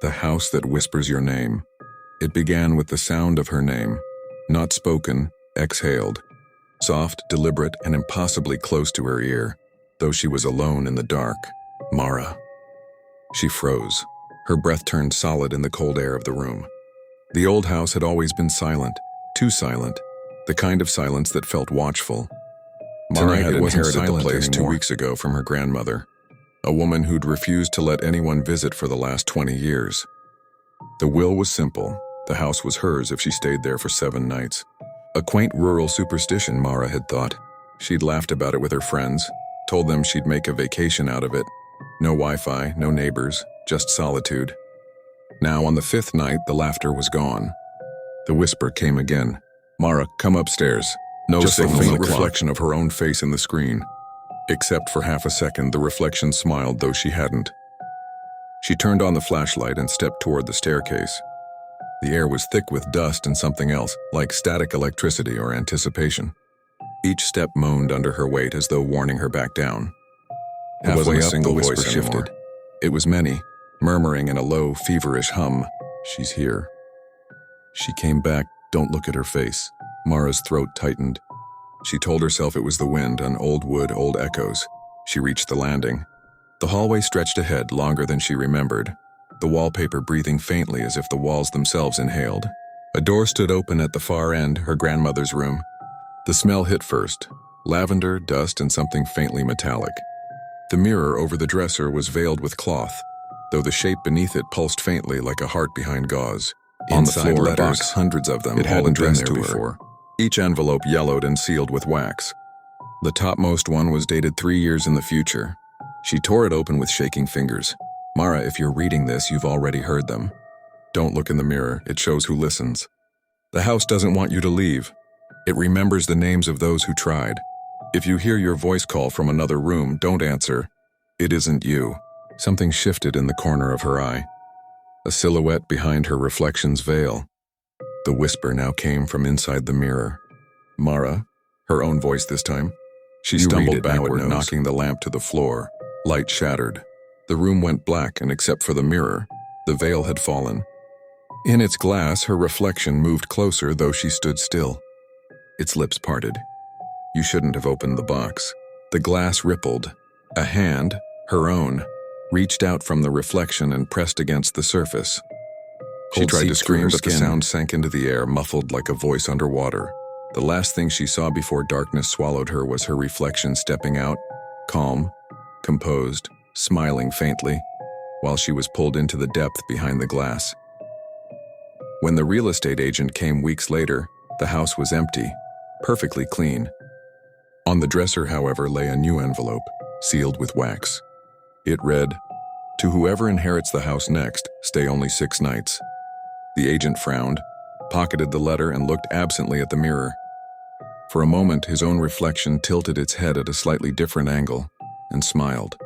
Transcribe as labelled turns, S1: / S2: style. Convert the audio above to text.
S1: The house that whispers your name. It began with the sound of her name, not spoken, exhaled, soft, deliberate, and impossibly close to her ear, though she was alone in the dark. Mara. She froze. Her breath turned solid in the cold air of the room. The old house had always been silent, too silent, the kind of silence that felt watchful. Mara had inherited the place 2 weeks ago from her grandmother, a woman who'd refused to let anyone visit for the last 20 years. The will was simple. The house was hers if she stayed there for 7 nights. A quaint rural superstition, Mara had thought. She'd laughed about it with her friends, told them she'd make a vacation out of it. No Wi-Fi, no neighbors, just solitude. Now, on the 5th night, the laughter was gone. The whisper came again. Mara, come upstairs. No
S2: Just
S1: signal,
S2: a faint
S1: no reflection of her own face in the screen. Except for half a second, the reflection smiled, though she hadn't. She turned on the flashlight and stepped toward the staircase. The air was thick with dust and something else, like static electricity or anticipation. Each step moaned under her weight as though warning her back down. Halfway up, the whisper shifted. It was many, murmuring in a low, feverish hum. She's here. She came back. Don't look at her face. Mara's throat tightened. She told herself it was the wind on old wood, old echoes. She reached the landing. The hallway stretched ahead, longer than she remembered, the wallpaper breathing faintly as if the walls themselves inhaled. A door stood open at the far end, her grandmother's room. The smell hit first, lavender, dust, and something faintly metallic. The mirror over the dresser was veiled with cloth, though the shape beneath it pulsed faintly like a heart behind gauze. On the floor, letters, hundreds of them, all addressed to her. Each envelope yellowed and sealed with wax. The topmost one was dated 3 years in the future. She tore it open with shaking fingers. Mara, if you're reading this, you've already heard them. Don't look in the mirror, it shows who listens. The house doesn't want you to leave. It remembers the names of those who tried. If you hear your voice call from another room, don't answer. It isn't you. Something shifted in the corner of her eye. A silhouette behind her reflection's veil. The whisper now came from inside the mirror. Mara, her own voice this time. She stumbled backward, knocking the lamp to the floor. Light shattered. The room went black, and except for the mirror, the veil had fallen. In its glass, her reflection moved closer, though she stood still. Its lips parted. You shouldn't have opened the box. The glass rippled. A hand, her own, reached out from the reflection and pressed against the surface. She tried to scream, but the sound sank into the air, muffled like a voice underwater. The last thing she saw before darkness swallowed her was her reflection stepping out, calm, composed, smiling faintly, while she was pulled into the depth behind the glass. When the real estate agent came weeks later, the house was empty, perfectly clean. On the dresser, however, lay a new envelope, sealed with wax. It read, "To whoever inherits the house next, stay only 6 nights." The agent frowned, pocketed the letter, and looked absently at the mirror. For a moment, his own reflection tilted its head at a slightly different angle and smiled.